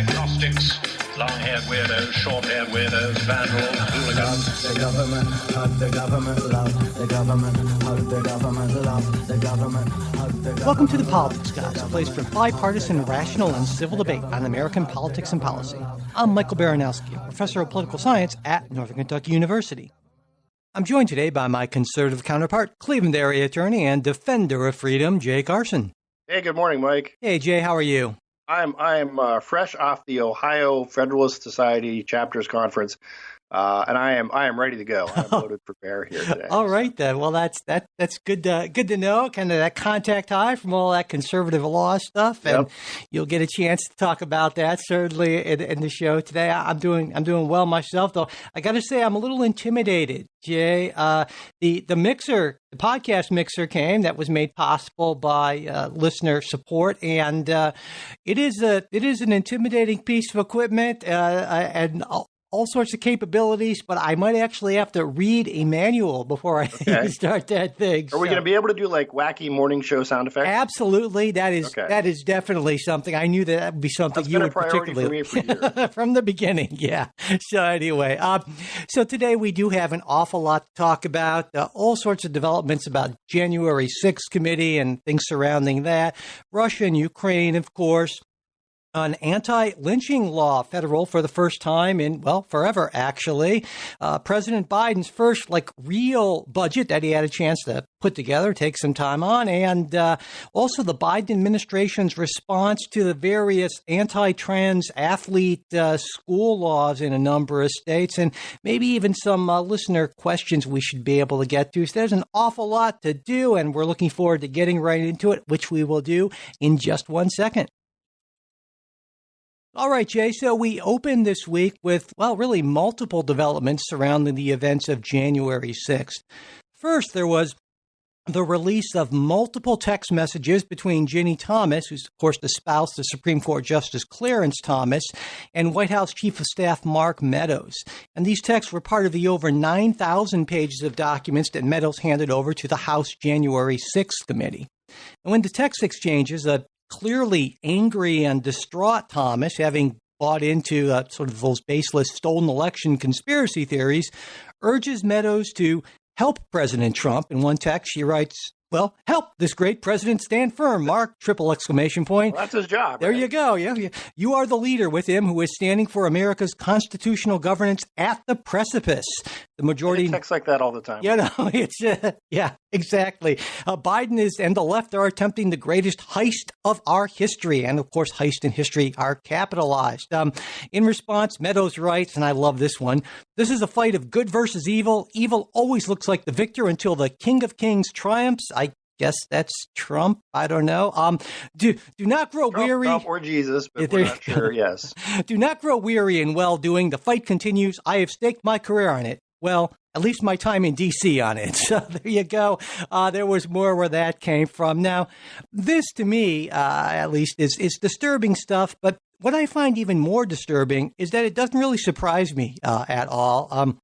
agnostics, long-haired weirdos, short-haired weirdos, vandals, hooligans. The government, hug the government, love the government, hug the government, love the government, hug the government. Welcome to The Politics Guys, a place for bipartisan, rational, and civil debate on American politics and policy. I'm Michael Baranowski, a professor of political science at Northern Kentucky University. I'm joined today by my conservative counterpart, Cleveland area attorney and defender of freedom, Jay Carson. Hey, good morning, Mike. Hey, Jay, how are you? I'm fresh off the Ohio Federalist Society Chapters Conference, and I am ready to go. I'm loaded for bear here today. All right, then. Well, that's good to know. Kind of that contact high from all that conservative law stuff, and You'll get a chance to talk about that certainly in the show today. I'm doing well myself, though. I got to say I'm a little intimidated, Jay. The podcast mixer came that was made possible by listener support, and it is an intimidating piece of equipment and all sorts of capabilities, but I might actually have to read a manual before I start that thing. Are we going to be able to do like wacky morning show sound effects? Absolutely. That is definitely something. I knew that would be something you would particularly for me for years. From the beginning. Yeah. So anyway, so today we do have an awful lot to talk about, all sorts of developments about January 6th committee and things surrounding that, Russia and Ukraine, of course. An anti-lynching law, federal, for the first time in, forever, actually. President Biden's first, real budget that he had a chance to put together, take some time on, and also the Biden administration's response to the various anti-trans athlete school laws in a number of states, and maybe even some listener questions we should be able to get to. So there's an awful lot to do, and we're looking forward to getting right into it, which we will do in just 1 second. All right, Jay, so we opened this week with, really multiple developments surrounding the events of January 6th. First, there was the release of multiple text messages between Ginny Thomas, who's, of course, the spouse of Supreme Court Justice Clarence Thomas, and White House Chief of Staff Mark Meadows. And these texts were part of the over 9,000 pages of documents that Meadows handed over to the House January 6th committee. And when the text exchanges, clearly angry and distraught Thomas, having bought into sort of those baseless stolen election conspiracy theories, urges Meadows to help President Trump. In one text, she writes, help this great president stand firm, Mark, ! Well, that's his job. There right? you go. Yeah. You are the leader with him who is standing for America's constitutional governance at the precipice. The majority texts like that all the time. It's exactly. Biden and the left are attempting the greatest heist of our history. And of course, heist and history are capitalized. In response, Meadows writes, and I love this one, this is a fight of good versus evil. Evil always looks like the victor until the King of Kings triumphs. I guess that's Trump. I don't know. Do not grow weary. Trump or Jesus, but we're not sure. Yes. Do not grow weary in well-doing. The fight continues. I have staked my career on it. Well, at least my time in D.C. on it. So there you go. There was more where that came from. Now, this to me, at least, is disturbing stuff. But what I find even more disturbing is that it doesn't really surprise me at all.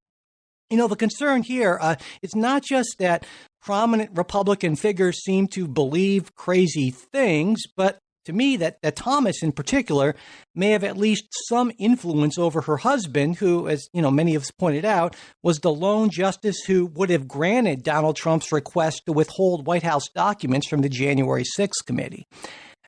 The concern here is not just that prominent Republican figures seem to believe crazy things, but to me that Thomas in particular may have at least some influence over her husband, who, as many of us pointed out, was the lone justice who would have granted Donald Trump's request to withhold White House documents from the January 6th committee.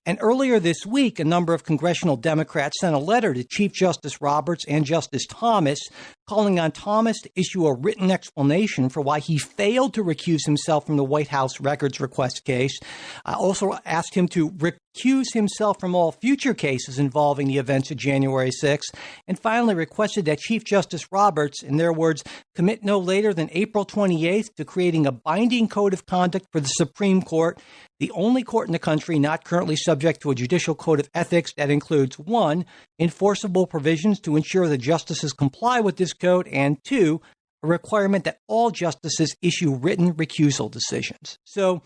And earlier this week, a number of congressional Democrats sent a letter to Chief Justice Roberts and Justice Thomas, calling on Thomas to issue a written explanation for why he failed to recuse himself from the White House records request case. Also asked him to recuse himself from all future cases involving the events of January 6th, and finally requested that Chief Justice Roberts, in their words, commit no later than April 28th to creating a binding code of conduct for the Supreme Court, the only court in the country not currently subject to a judicial code of ethics that includes, 1, enforceable provisions to ensure the justices comply with this code, and 2, a requirement that all justices issue written recusal decisions. So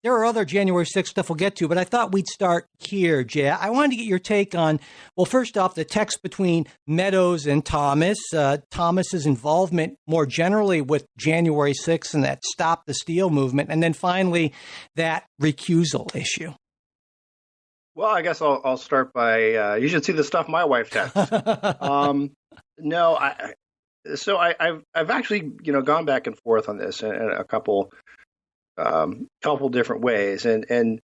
there are other January 6th stuff we'll get to, but I thought we'd start here, Jay. I wanted to get your take on, first off, the text between Meadows and Thomas, Thomas's involvement more generally with January 6th and that Stop the Steal movement, and then finally that recusal issue. Well, I guess I'll start by you should see the stuff my wife texts. No, I've actually gone back and forth on this in a couple different ways, and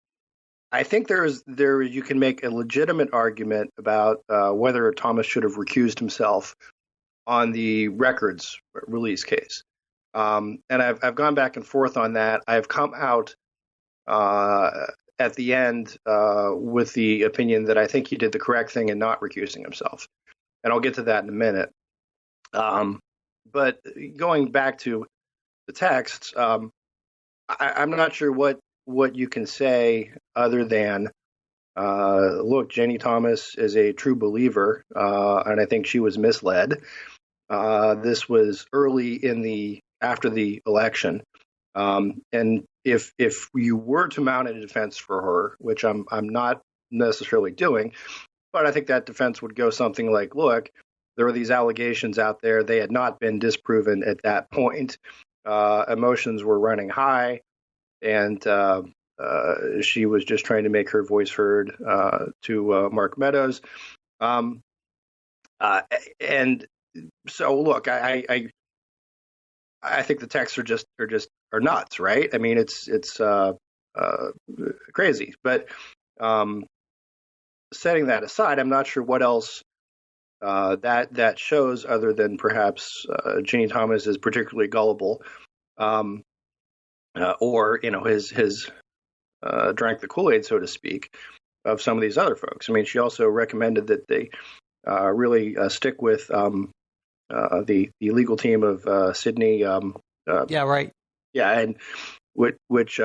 I think there you can make a legitimate argument about whether Thomas should have recused himself on the records release case. And I've gone back and forth on that. I've come out at the end with the opinion that I think he did the correct thing in not recusing himself, and I'll get to that in a minute. But going back to the texts, I'm not sure what you can say other than, look, Jenny Thomas is a true believer, and I think she was misled. This was early after the election, and if you were to mount a defense for her, which I'm not necessarily doing, but I think that defense would go something like, look, there were these allegations out there. They had not been disproven at that point. Emotions were running high, and she was just trying to make her voice heard to Mark Meadows. And so, look, I think the texts are nuts, right? I mean, it's crazy. But setting that aside, I'm not sure what else that shows other than perhaps Ginny Thomas is particularly gullible, or his drank the Kool-Aid, so to speak, of some of these other folks. I mean, she also recommended that they really stick with the legal team of Sydney. Yeah, right. Yeah, and which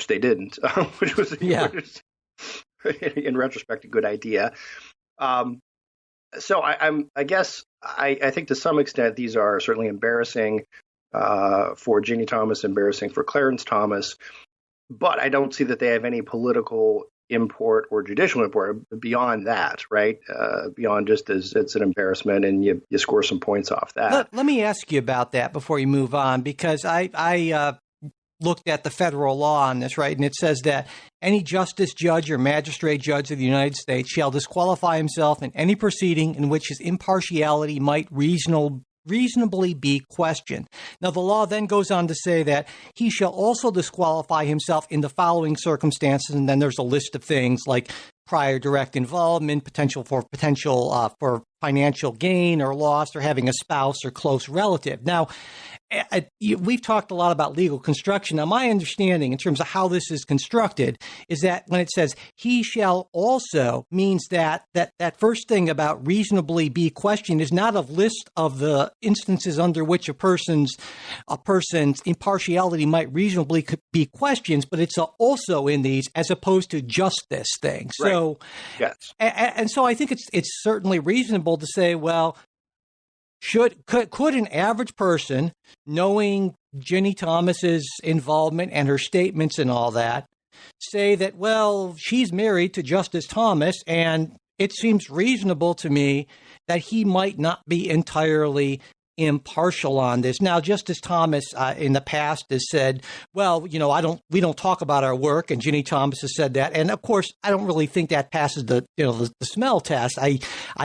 they didn't, which was in retrospect a good idea. So I guess I think to some extent these are certainly embarrassing for Ginny Thomas, embarrassing for Clarence Thomas, but I don't see that they have any political import or judicial import beyond that, right? Beyond just as it's an embarrassment and you score some points off that. Let me ask you about that before you move on, because I looked at the federal law on this, right? And it says that any justice, judge, or magistrate judge of the United States shall disqualify himself in any proceeding in which his impartiality might reasonably be questioned. Now, the law then goes on to say that he shall also disqualify himself in the following circumstances, and then there's a list of things like prior direct involvement, potential for financial gain or loss, or having a spouse or close relative. Now, we've talked a lot about legal construction. Now, my understanding in terms of how this is constructed is that when it says he shall also means that first thing about reasonably be questioned is not a list of the instances under which a person's impartiality might reasonably be questioned, but it's also in these as opposed to just this thing. Right. So, yes. And so I think it's certainly reasonable to say, well, could an average person, knowing Ginny Thomas's involvement and her statements and all that, say that, well, she's married to Justice Thomas, and it seems reasonable to me that he might not be entirely impartial on this. Now, Justice Thomas in the past has said, well, we don't talk about our work, and Ginny Thomas has said that. And of course, I don't really think that passes the smell test. I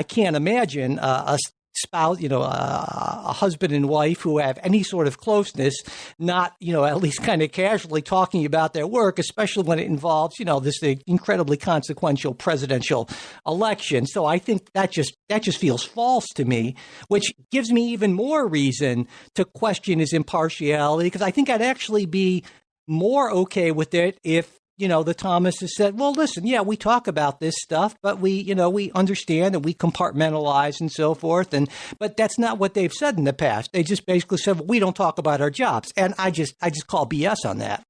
can't imagine a spouse, a husband and wife who have any sort of closeness, not, at least kind of casually talking about their work, especially when it involves, this incredibly consequential presidential election. So I think that just feels false to me, which gives me even more reason to question his impartiality, because I think I'd actually be more okay with it if the Thomas has said, well, listen, yeah, we talk about this stuff, but we understand and we compartmentalize and so forth. But that's not what they've said in the past. They just basically said, well, we don't talk about our jobs. And I just call BS on that.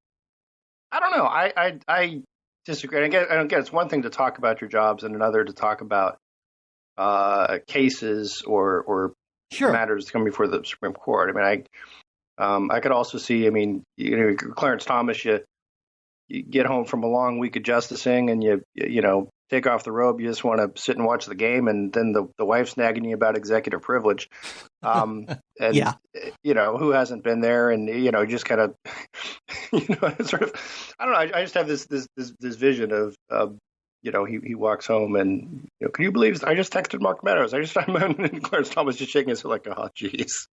I don't know. I disagree. And again, it's one thing to talk about your jobs and another to talk about cases or sure. matters coming before the Supreme Court. I mean, I could also see, Clarence Thomas, you get home from a long week of justicing and you take off the robe. You just want to sit and watch the game, and then the wife's nagging you about executive privilege. And yeah. Who hasn't been there? And just kind of sort of, I don't know. I just have this vision of he walks home and, can you believe I just texted Mark Meadows? And Clarence Thomas just shaking his head like, oh, geez.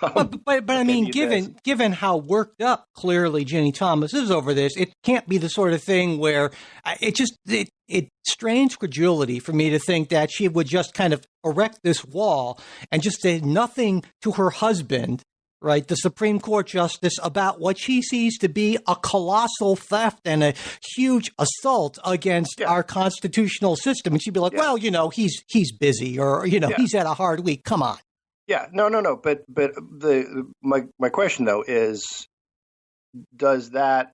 But I mean, given how worked up clearly Ginny Thomas is over this, it can't be the sort of thing where it strains credulity for me to think that she would just kind of erect this wall and just say nothing to her husband, right, the Supreme Court justice, about what she sees to be a colossal theft and a huge assault against our constitutional system. And she'd be like, well, he's busy, or, he's had a hard week. Come on. Yeah, no. But my question though is, does that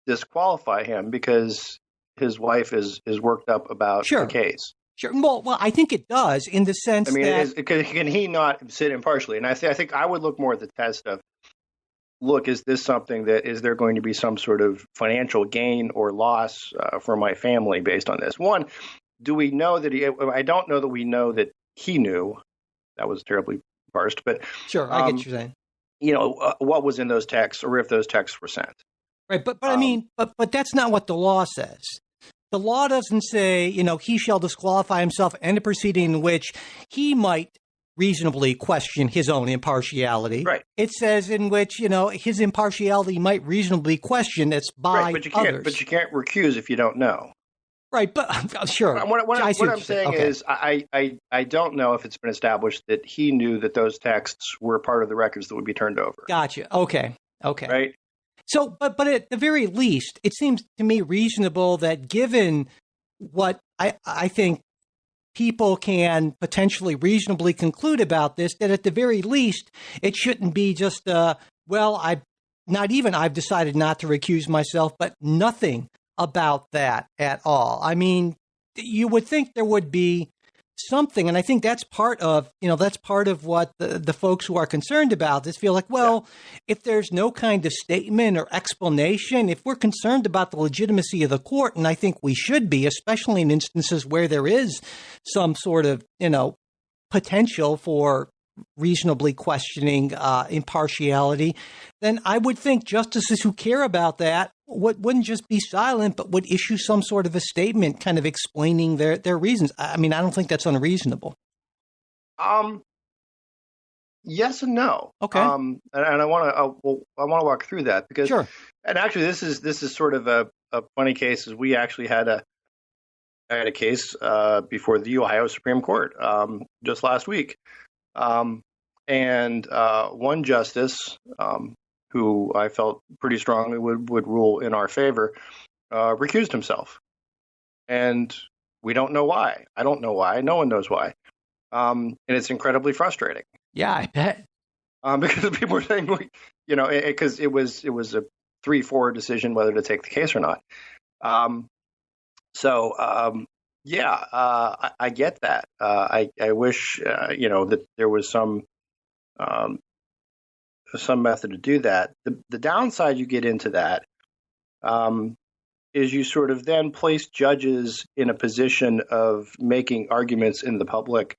disqualify him because his wife is worked up about the case? Sure. Well, I think it does, in the sense that can he not sit impartially? And I think I would look more at the test of, look, is this something that is there going to be some sort of financial gain or loss for my family based on this? One, do we know that I don't know that we know that he knew. That was terribly parsed, but sure, I get what you're saying. What was in those texts, or if those texts were sent. Right, but I mean, but that's not what the law says. The law doesn't say, he shall disqualify himself in a proceeding in which he might reasonably question his own impartiality. Right. It says in which, his impartiality might reasonably question it's by others. But you can't recuse if you don't know. Right, but sure. What I'm saying is, I don't know if it's been established that he knew that those texts were part of the records that would be turned over. Gotcha. Okay. Right. So, but at the very least, it seems to me reasonable that, given what I think people can potentially reasonably conclude about this, that at the very least, it shouldn't be just, I've decided not to recuse myself, but nothing about that at all. I mean, you would think there would be something, and I think that's part of what the folks who are concerned about this feel like, if there's no kind of statement or explanation, if we're concerned about the legitimacy of the court, and I think we should be, especially in instances where there is some sort of, potential for reasonably questioning impartiality, then I would think justices who care about that wouldn't just be silent, but would issue some sort of a statement kind of explaining their reasons. I mean, I don't think that's unreasonable. Yes and no. Okay. And I want to walk through that because, sure. And actually, this is sort of a funny case. Is we actually had a case before the Ohio Supreme Court just last week. And one justice who I felt pretty strongly would rule in our favor recused himself. And we don't know why. I don't know why. No one knows why. And it's incredibly frustrating. Yeah, I bet. Because people were saying, because it was a 3-4 decision whether to take the case or not. I get that. I wish, that there was some method to do that. The downside you get into that is you sort of then place judges in a position of making arguments in the public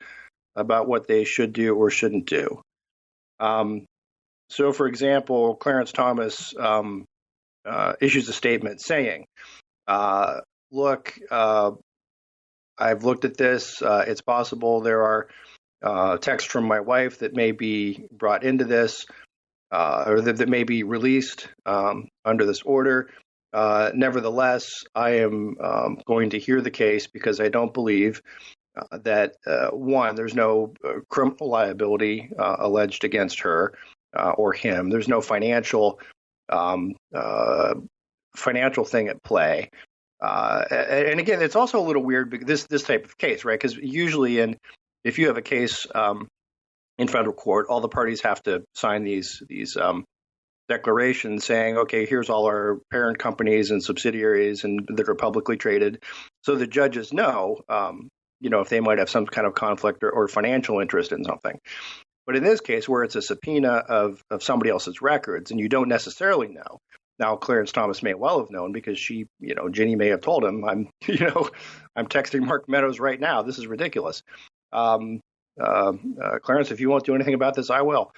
about what they should do or shouldn't do. So, for example, Clarence Thomas issues a statement saying, look, I've looked at this. It's possible there are texts from my wife that may be brought into this or that may be released under this order. Nevertheless, I am going to hear the case because I don't believe that, one, there's no criminal liability alleged against her or him. There's no financial thing at play. And again, it's also a little weird because this type of case, right? Because usually if you have a case in federal court, all the parties have to sign these declarations saying, okay, here's all our parent companies and subsidiaries and that are publicly traded. So the judges know, if they might have some kind of conflict or financial interest in something. But in this case, where it's a subpoena of somebody else's records and you don't necessarily know. Now, Clarence Thomas may well have known because she, Ginny may have told him, I'm texting Mark Meadows right now. This is ridiculous. Clarence, if you won't do anything about this, I will.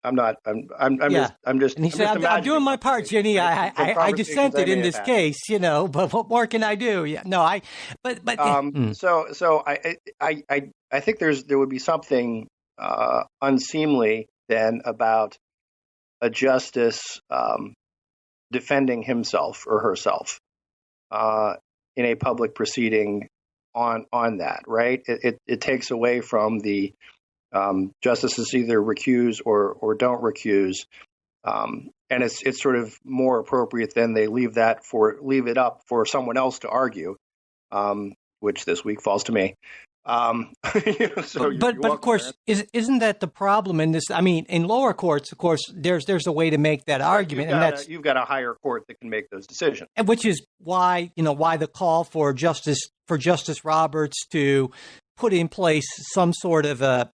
I'm not. Yeah. I'm just. And he I'm said, just I'm imagining doing my part, something Ginny. I from conversations dissented I may in have this had. case, but what more can I do? Yeah, no, but So I think there would be something unseemly then about a justice defending himself or herself uh, in a public proceeding on that, right? It takes away from the justices either recuse or don't recuse, and it's sort of more appropriate then they leave it up for someone else to argue, which this week falls to me. So but of course, isn't that the problem in this? I mean, in lower courts, of course, there's a way to make that argument, and that's you've got a higher court that can make those decisions, and which is why the call for Justice Roberts to put in place some sort of a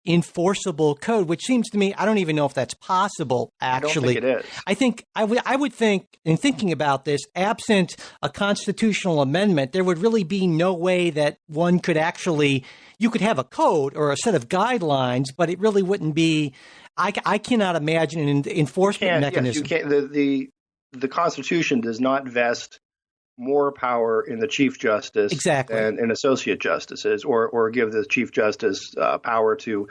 enforceable code, which seems to me, I don't even know if that's possible, actually. I don't think it is. I think I would think, in thinking about this, absent a constitutional amendment, there would really be no way that one could actually, you could have a code or a set of guidelines, but it really wouldn't be, I cannot imagine an enforcement mechanism. Yes, you can't. The Constitution does not vest more power in the Chief Justice than in associate justices, or give the Chief Justice power to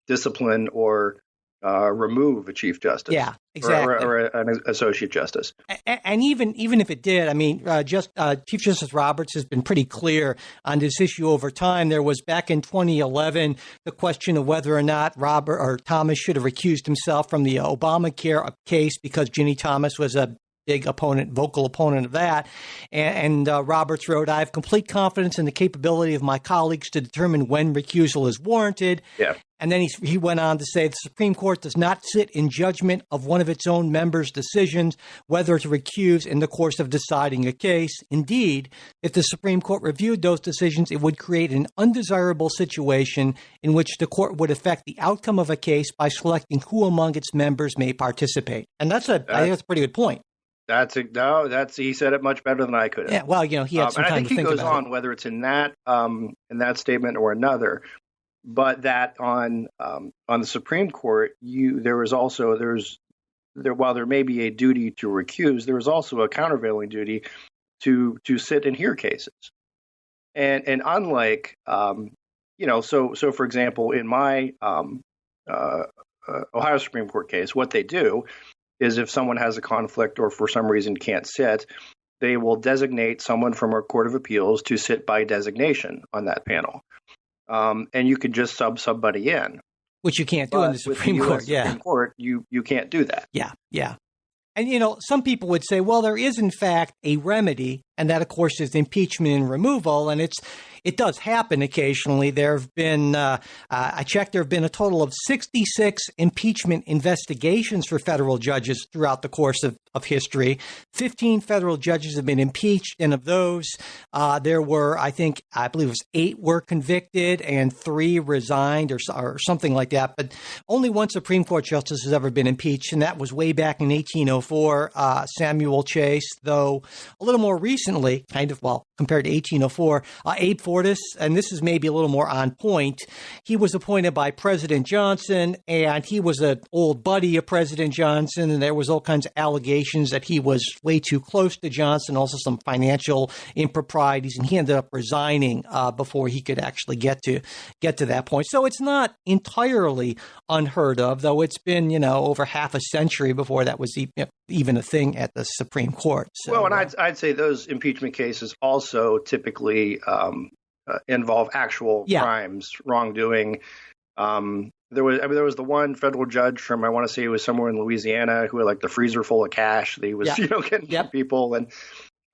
discipline or remove a Chief Justice. Yeah, exactly. Or an associate justice. And even if it did, I mean, Chief Justice Roberts has been pretty clear on this issue over time. There was back in 2011 the question of whether or not Robert or Thomas should have recused himself from the Obamacare case because Ginny Thomas was a big vocal opponent of that. And Roberts wrote, I have complete confidence in the capability of my colleagues to determine when recusal is warranted. Yeah. And then he went on to say the Supreme Court does not sit in judgment of one of its own members' decisions whether to recuse in the course of deciding a case. Indeed, if the Supreme Court reviewed those decisions, it would create an undesirable situation in which the court would affect the outcome of a case by selecting who among its members may participate. And I think that's a pretty good point. He said it much better than I could have. Yeah, well, he had some time to think about it. And I think he goes on, whether it's in that statement or another, but that on the Supreme Court, while there may be a duty to recuse, there is also a countervailing duty to sit and hear cases. And unlike so for example, in my Ohio Supreme Court case, what they do is if someone has a conflict or for some reason can't sit, they will designate someone from our Court of Appeals to sit by designation on that panel. And you can just sub somebody in. Which you can't do in the Supreme Court. Supreme Court, you can't do that. Yeah. And, some people would say, well, there is, in fact, a remedy, and that, of course, is impeachment and removal. And it does happen occasionally. There have been, I checked, there have been a total of 66 impeachment investigations for federal judges throughout the course of history. 15 federal judges have been impeached, and of those, there were, I believe it was 8 were convicted and 3 resigned or something like that. But only one Supreme Court justice has ever been impeached, and that was way back in 1804, Samuel Chase, though a little more recently, compared to 1804, Abe Fortas, and this is maybe a little more on point. He was appointed by President Johnson, and he was an old buddy of President Johnson, and there was all kinds of allegations that he was way too close to Johnson, also some financial improprieties, and he ended up resigning before he could actually get to that point. So it's not entirely unheard of, though it's been, over half a century before that was even a thing at the Supreme Court. So, well, and I'd say those impeachment cases also typically involve actual crimes, wrongdoing. There was the one federal judge from, I want to say it was somewhere in Louisiana, who had like the freezer full of cash that he was, getting from people. And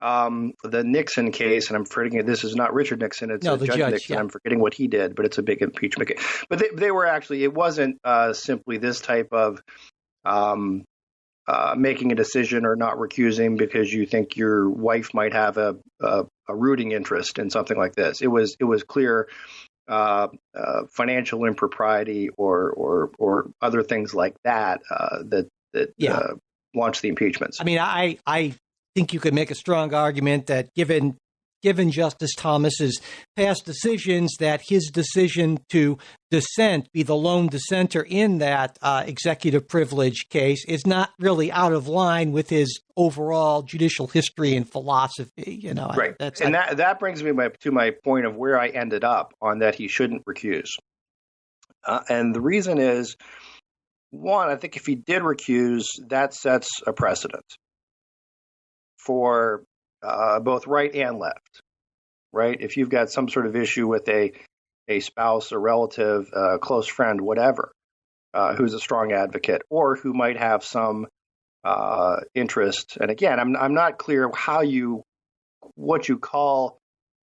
the Nixon case, and I'm forgetting, this is not Richard Nixon, it's Judge Nixon. I'm forgetting what he did, but it's a big impeachment case. But they were actually, it wasn't simply this type of making a decision or not recusing because you think your wife might have a rooting interest in something like this. It was clear financial impropriety or other things like that that launched the impeachments. I mean, I think you could make a strong argument that given given Justice Thomas's past decisions, that his decision to dissent, be the lone dissenter in that executive privilege case, is not really out of line with his overall judicial history and philosophy. You know, Right. That brings me to my point of where I ended up on that he shouldn't recuse. And the reason is, one, I think if he did recuse, that sets a precedent for both right and left, right? If you've got some sort of issue with a spouse, a relative, a close friend, whatever, who's a strong advocate or who might have some interest. And again, I'm not clear what you call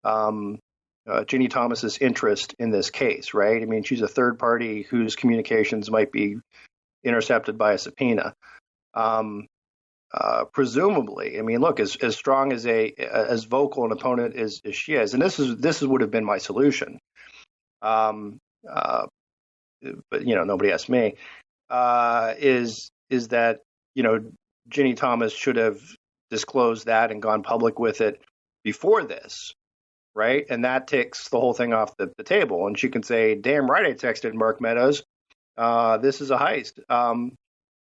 Ginny Thomas's interest in this case, right? I mean, she's a third party whose communications might be intercepted by a subpoena. Presumably, I mean, look, as strong as vocal an opponent as she is, and this would have been my solution. But nobody asked me. Is that Ginny Thomas should have disclosed that and gone public with it before this, right? And that takes the whole thing off the table. And she can say, "Damn right, I texted Mark Meadows. This is a heist."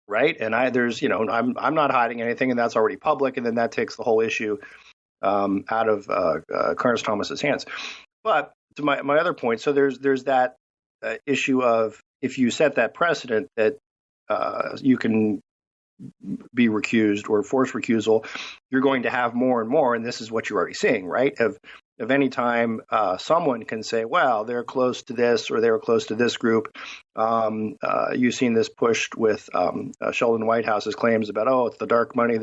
Right. And I'm not hiding anything, and that's already public. And then that takes the whole issue out of Clarence Thomas's hands. But to my other point, so there's that issue of, if you set that precedent that you can be recused or force recusal, you're going to have more and more. And this is what you're already seeing, right? Of any time someone can say, well, they're close to this or they were close to this group. You've seen this pushed with Sheldon Whitehouse's claims about, it's the dark money.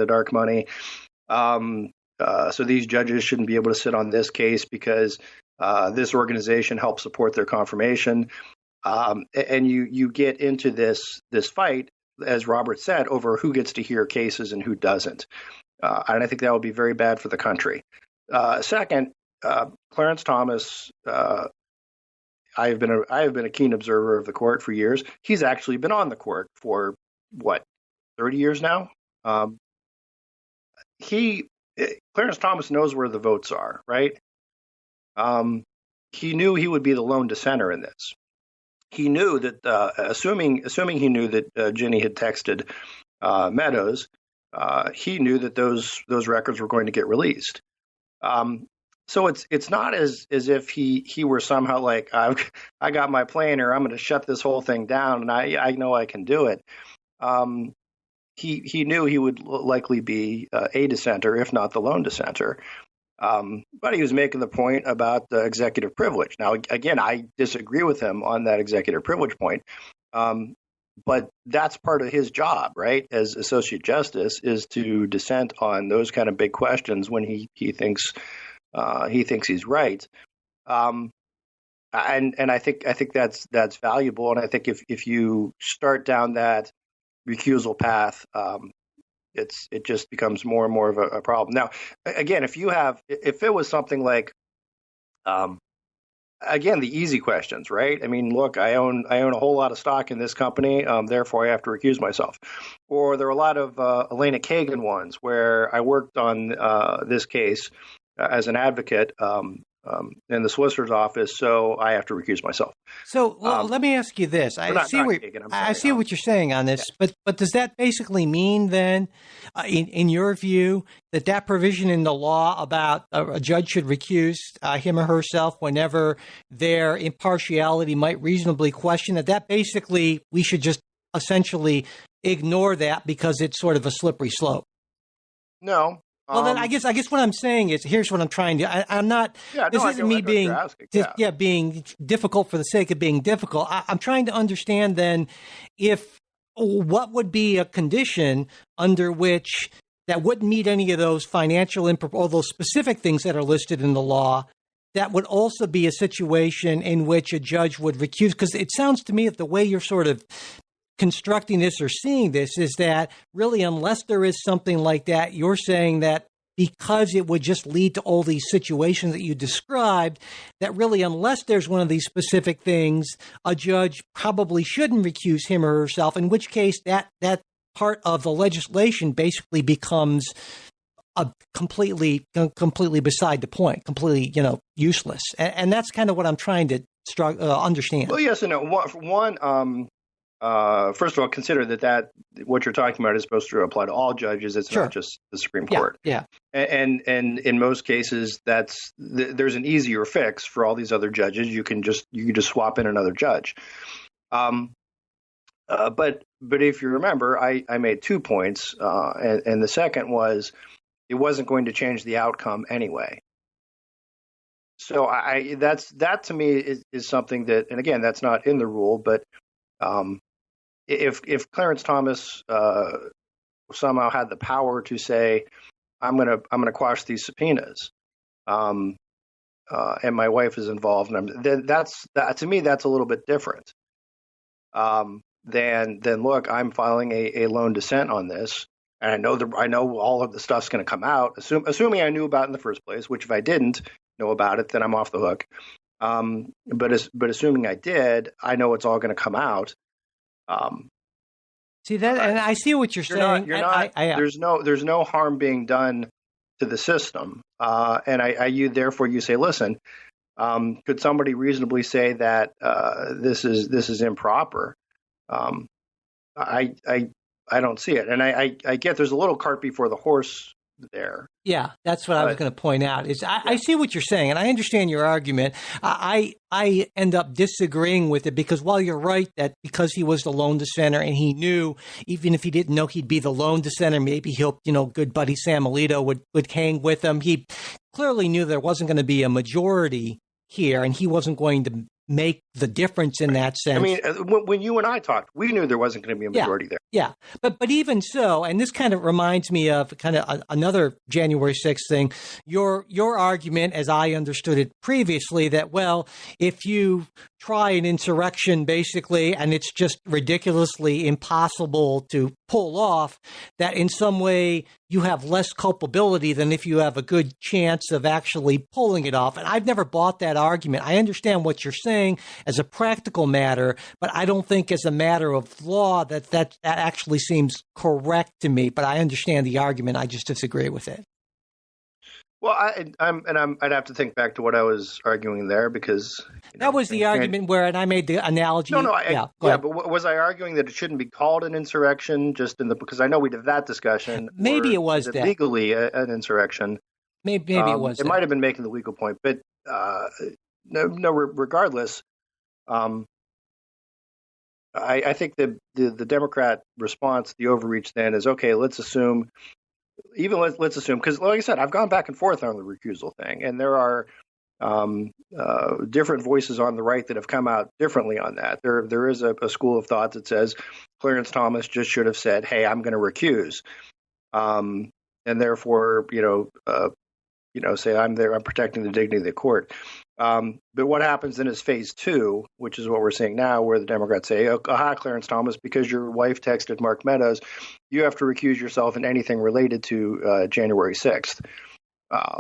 So these judges shouldn't be able to sit on this case because this organization helped support their confirmation. And you get into this fight, as Robert said, over who gets to hear cases and who doesn't. And I think that would be very bad for the country. Second, Clarence Thomas, I have been a keen observer of the court for years. He's actually been on the court for 30 years now. Clarence Thomas knows where the votes are, right? He knew he would be the lone dissenter in this. He knew that, assuming he knew that Ginny had texted Meadows, he knew that those records were going to get released. So it's not as if he were somehow like, I got my plan, or I'm going to shut this whole thing down, and I know I can do it. He knew he would likely be a dissenter, if not the lone dissenter. But he was making the point about the executive privilege. Now, again, I disagree with him on that executive privilege point. But that's part of his job, right? As Associate Justice, is to dissent on those kind of big questions when he thinks he's right. And I think that's valuable. And I think if you start down that recusal path, it just becomes more and more of a problem. Now, again, if it was something like, again, the easy questions, right? I mean, look, I own a whole lot of stock in this company, therefore I have to recuse myself. Or there are a lot of Elena Kagan ones where I worked on this case as an advocate in the solicitor's office, so I have to recuse myself. So let me ask you this. I see what you're saying on this, yeah. But does that basically mean then, in your view, that provision in the law about a judge should recuse him or herself whenever their impartiality might reasonably question that basically we should just essentially ignore that because it's sort of a slippery slope? No. Well, then I guess what I'm saying is, here's what I'm trying to. I'm not. Yeah, this isn't me being being difficult for the sake of being difficult. I'm trying to understand then what would be a condition under which that wouldn't meet any of those financial or those specific things that are listed in the law. That would also be a situation in which a judge would recuse, because it sounds to me that the way you're sort of constructing this or seeing this is that really, unless there is something like that, you're saying that because it would just lead to all these situations that you described, that really, unless there's one of these specific things, a judge probably shouldn't recuse him or herself, in which case that part of the legislation basically becomes completely beside the point, completely, useless. And that's kind of what I'm trying to understand. Well, yes and no. First of all, consider that what you're talking about is supposed to apply to all judges. It's Sure. not just the Supreme Court. Yeah. And in most cases, there's an easier fix for all these other judges. You can just swap in another judge. But if you remember, I made 2 points, and the second was it wasn't going to change the outcome anyway. So that to me is something that, and again, that's not in the rule, but if Clarence Thomas somehow had the power to say, I'm gonna quash these subpoenas, and my wife is involved, then that to me that's a little bit different. Then look, I'm filing a lone dissent on this, and I know all of the stuff's going to come out. Assuming I knew about it in the first place, which if I didn't know about it, then I'm off the hook. But assuming I did, I know it's all going to come out. See that, and I see what you're saying. There's no harm being done to the system, and therefore you say, listen, could somebody reasonably say that this is improper? I don't see it, and I get there's a little cart before the horse there. Yeah, that's what I was going to point out. I see what you're saying, and I understand your argument. I end up disagreeing with it because while you're right that because he was the lone dissenter and he knew, even if he didn't know he'd be the lone dissenter, maybe he hoped, good buddy Sam Alito would hang with him. He clearly knew there wasn't going to be a majority here, and he wasn't going to make the difference in that sense. I mean, when you and I talked, we knew there wasn't going to be a majority there. Yeah, but even so, and this kind of reminds me of kind of another January 6th thing, your argument, as I understood it previously, that, well, if you try an insurrection, basically, and it's just ridiculously impossible to pull off, that in some way you have less culpability than if you have a good chance of actually pulling it off. And I've never bought that argument. I understand what you're saying as a practical matter, but I don't think as a matter of law that actually seems correct to me. But I understand the argument. I just disagree with it. Well, I'd have to think back to what I was arguing there because that was the argument where, and I made the analogy. But was I arguing that it shouldn't be called an insurrection because I know we did that discussion. Maybe it was that legally an insurrection. Maybe it was. It might have been making the legal point, but regardless, I think the Democrat response, the overreach, then is okay. Let's assume. Let's assume, because like I said, I've gone back and forth on the recusal thing, and there are different voices on the right that have come out differently on that. There is a school of thought that says Clarence Thomas just should have said, "Hey, I'm going to recuse," and therefore, say I'm protecting the dignity of the court. But what happens then is phase 2, which is what we're seeing now, where the Democrats say, aha, Clarence Thomas, because your wife texted Mark Meadows, you have to recuse yourself in anything related to January 6th,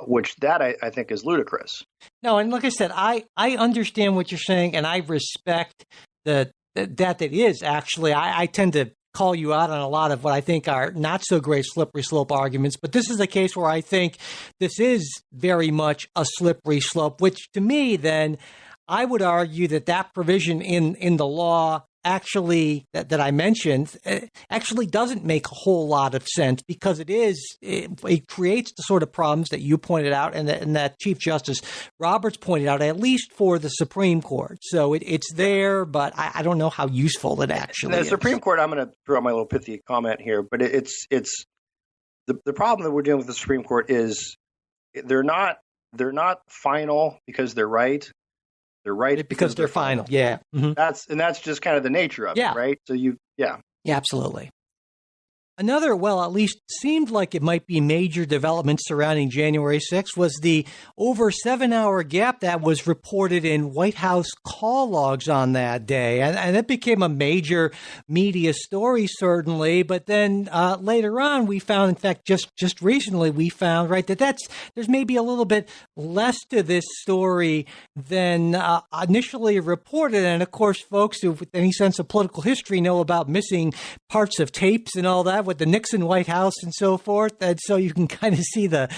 which that I think is ludicrous. No, and like I said, I understand what you're saying, and I respect that it is actually. I tend to call you out on a lot of what I think are not so great slippery slope arguments, but this is a case where I think this is very much a slippery slope, which to me then I would argue that provision in the law actually that I mentioned actually doesn't make a whole lot of sense because it creates the sort of problems that you pointed out and that Chief Justice Roberts pointed out, at least for the Supreme Court. So it's there, but I don't know how useful it actually is. The Supreme Court, I'm going to throw out my little pithy comment here, but it's the problem that we're dealing with the Supreme Court is they're not final because they're right. They're right because they're final. Yeah. Mm-hmm. That's just kind of the nature of it, right? So Yeah, absolutely. Another, at least seemed like it might be major developments surrounding January 6th was the over 7-hour gap that was reported in White House call logs on that day. And it became a major media story, certainly. But then later on, we found, in fact, just recently, we found, right, there's maybe a little bit less to this story than initially reported. And of course, folks who with any sense of political history know about missing parts of tapes and all that, with the Nixon White House and so forth. And so you can kind of see the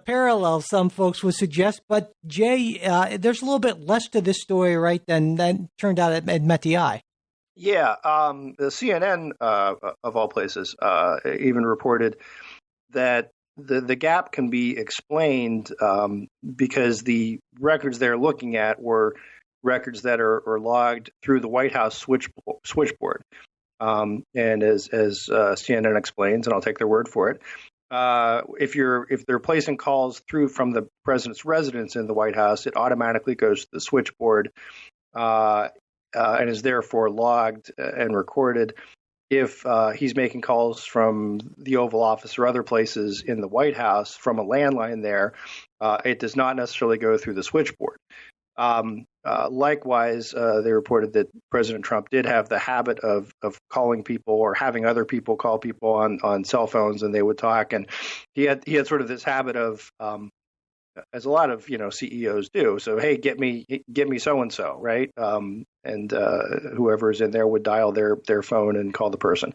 parallel some folks would suggest. But Jay, there's a little bit less to this story, right, than turned out it met the eye. Yeah, the CNN, of all places, even reported that the gap can be explained because the records they're looking at were records that are logged through the White House switchboard. And as CNN explains, and I'll take their word for it, if they're placing calls through from the president's residence in the White House, it automatically goes to the switchboard and is therefore logged and recorded. If he's making calls from the Oval Office or other places in the White House from a landline there, it does not necessarily go through the switchboard. Likewise, they reported that President Trump did have the habit of calling people or having other people call people on cell phones, and they would talk. And he had sort of this habit of, as a lot of CEOs do. So hey, get me so and so, right? And whoever is in there would dial their phone and call the person.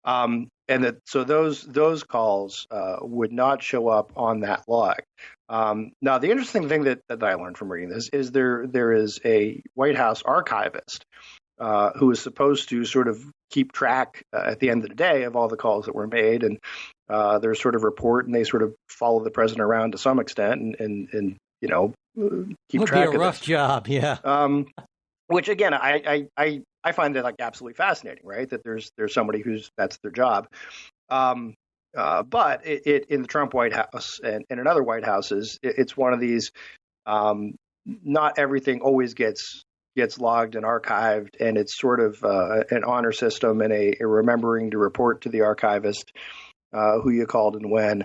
So those calls would not show up on that log. Now, the interesting thing that I learned from reading this is there is a White House archivist who is supposed to sort of keep track at the end of the day of all the calls that were made, and there's sort of report, and they sort of follow the president around to some extent, and keep Would track be a of rough this. job, yeah. Which again, I find that like absolutely fascinating, right? That there's somebody that's their job. But it in the Trump White House and in other White Houses, it's one of these. Not everything always gets logged and archived, and it's sort of an honor system and a remembering to report to the archivist who you called and when.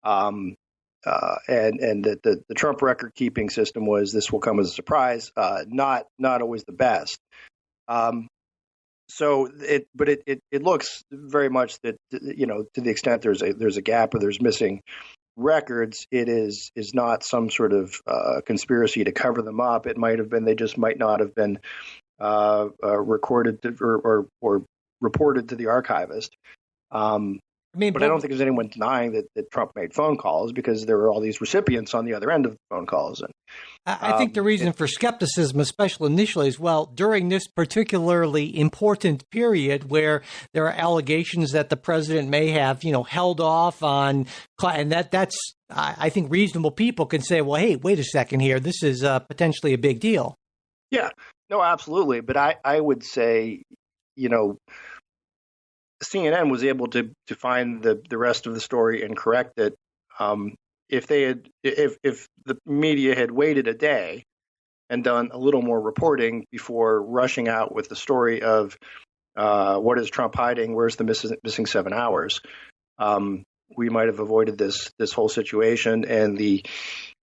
And the Trump record keeping system was this will come as a surprise, not always the best. So it looks very much that to the extent there's a gap or there's missing records, it is not some sort of conspiracy to cover them up. It might have been they just might not have been recorded or reported to the archivist. But I don't think there's anyone denying that Trump made phone calls, because there were all these recipients on the other end of the phone calls. And I think the reason for skepticism, especially initially, is, well, during this particularly important period where there are allegations that the president may have, held off on, and that's, I think reasonable people can say, well, hey, wait a second here. This is potentially a big deal. Yeah, no, absolutely. But I would say, CNN was able to find the rest of the story and correct it. If the media had waited a day and done a little more reporting before rushing out with the story of what is Trump hiding, where's the missing 7 hours, we might have avoided this whole situation. And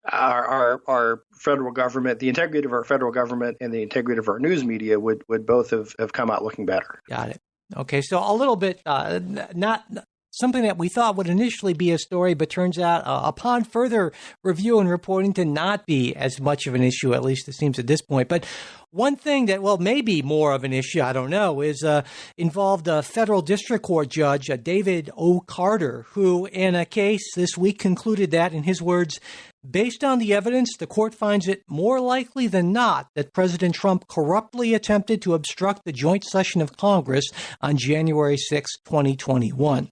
our federal government, the integrity of our federal government and the integrity of our news media would both have come out looking better. Got it. Okay, so a little bit, not something that we thought would initially be a story, but turns out upon further review and reporting to not be as much of an issue, at least it seems at this point. But one thing that, well, maybe more of an issue, I don't know, is involved a federal district court judge, David O. Carter, who in a case this week concluded that, in his words, based on the evidence, the court finds it more likely than not that President Trump corruptly attempted to obstruct the joint session of Congress on January 6, 2021.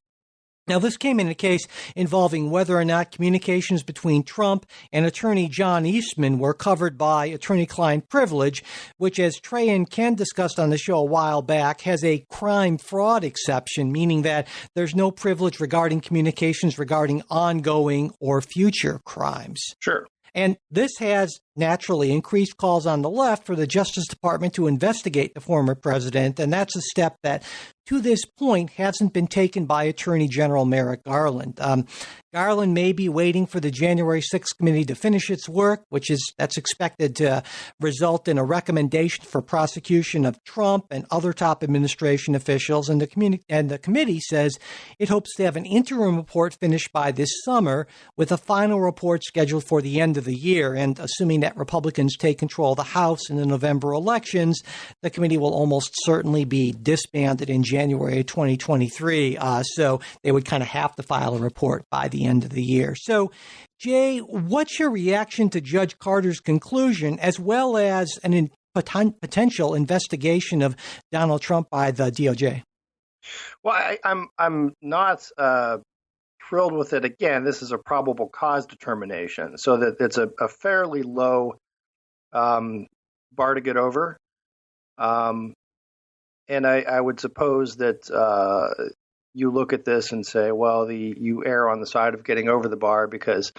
Now, this came in a case involving whether or not communications between Trump and attorney John Eastman were covered by attorney-client privilege, which, as Trey and Ken discussed on the show a while back, has a crime fraud exception, meaning that there's no privilege regarding communications regarding ongoing or future crimes. Sure. And this has naturally increased calls on the left for the Justice Department to investigate the former president, and that's a step that, to this point, hasn't been taken by Attorney General Merrick Garland. Garland may be waiting for the January 6th committee to finish its work, that's expected to result in a recommendation for prosecution of Trump and other top administration officials. And the committee says it hopes to have an interim report finished by this summer, with a final report scheduled for the end of the year. And assuming that Republicans take control of the House in the November elections, the committee will almost certainly be disbanded in January January of 2023. So they would kind of have to file a report by the end of the year. So, Jay, what's your reaction to Judge Carter's conclusion, as well as an potential investigation of Donald Trump by the DOJ? Well, I'm not thrilled with it. Again, this is a probable cause determination, so that it's a fairly low bar to get over. And I would suppose that you look at this and say, well, you err on the side of getting over the bar because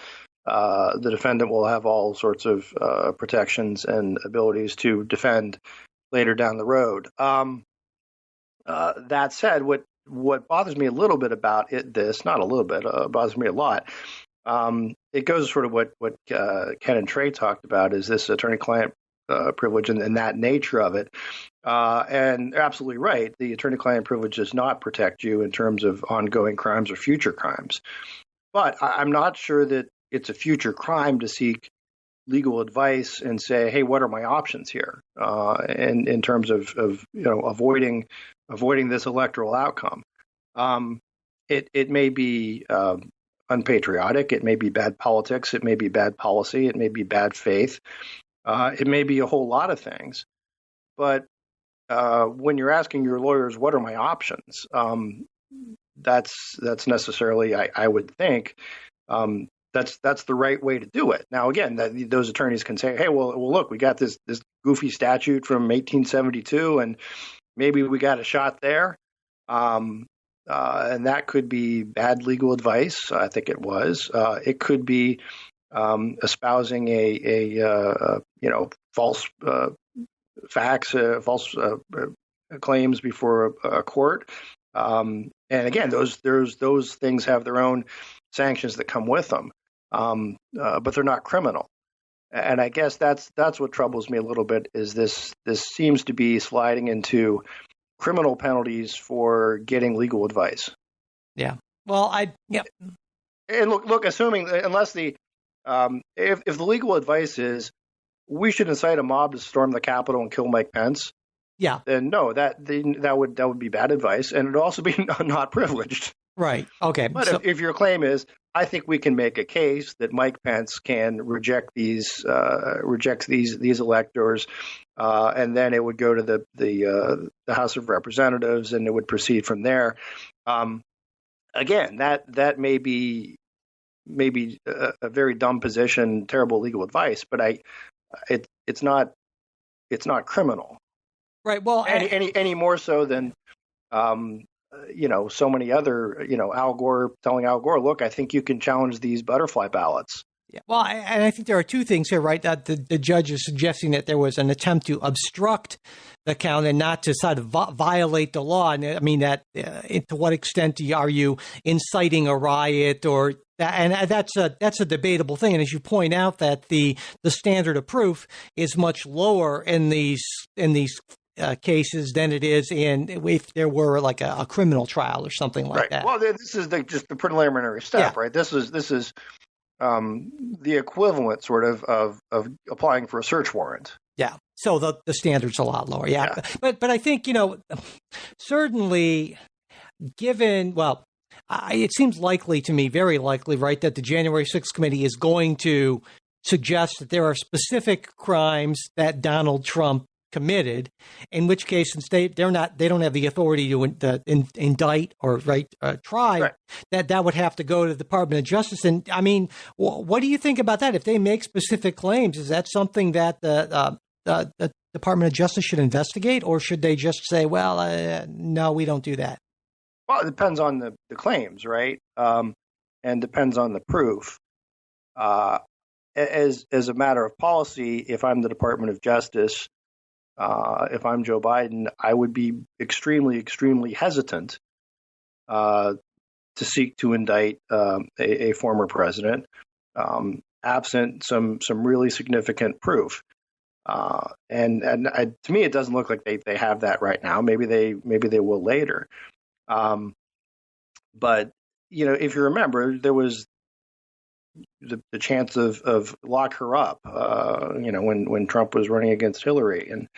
the defendant will have all sorts of protections and abilities to defend later down the road. That said, what bothers me a little bit about this, not a little bit, bothers me a lot. It goes sort of what Ken and Trey talked about, is this attorney-client privilege and that nature of it. And they're absolutely right. The attorney-client privilege does not protect you in terms of ongoing crimes or future crimes. But I'm not sure that it's a future crime to seek legal advice and say, hey, what are my options here? And in terms of avoiding this electoral outcome. It may be unpatriotic. It may be bad politics. It may be bad policy. It may be bad faith. It may be a whole lot of things. But when you're asking your lawyers, what are my options? That's necessarily, I would think, that's the right way to do it. Now, again, those attorneys can say, hey, well, look, we got this goofy statute from 1872, and maybe we got a shot there. And that could be bad legal advice. I think it was. It could be espousing a false facts, false claims before a court. And again, those things have their own sanctions that come with them, but they're not criminal. And I guess that's what troubles me a little bit, is this seems to be sliding into criminal penalties for getting legal advice. Yeah. Well, And look, assuming unless if the legal advice is we should incite a mob to storm the Capitol and kill Mike Pence, yeah, then no, that would be bad advice, and it'd also be not privileged. Right. Okay. But if your claim is, I think we can make a case that Mike Pence can reject these electors, and then it would go to the House of Representatives, and it would proceed from there. Again, that may be a very dumb position, terrible legal advice, but it's not criminal. Right. Well, any more so than so many other, Al Gore telling Al Gore, look, I think you can challenge these butterfly ballots. Yeah. Well, and I think there are two things here, right? That the judge is suggesting that there was an attempt to obstruct the count and not to sort of violate the law. And I mean, that to what extent are you inciting a riot or that? And that's a debatable thing. And as you point out, that the standard of proof is much lower in these cases than it is if there were like a criminal trial or something like that. Well, this is just the preliminary step, right? This is the equivalent sort of applying for a search warrant. Yeah. So the standard's a lot lower. Yeah. But I think, certainly given, it seems likely to me, very likely, right, that the January 6th committee is going to suggest that there are specific crimes that Donald Trump committed, in which case, since they don't have the authority to indict or try, right, that would have to go to the Department of Justice. And I mean, what do you think about that? If they make specific claims, is that something that the Department of Justice should investigate, or should they just say, well, no, we don't do that? Well, it depends on the claims, right? And depends on the proof. As a matter of policy, if I'm the Department of Justice, if I'm Joe Biden, I would be extremely, extremely hesitant to seek to indict a former president, absent some really significant proof. And to me, it doesn't look like they have that right now. Maybe they will later. But if you remember, there was the chance of lock her up, when Trump was running against Hillary, and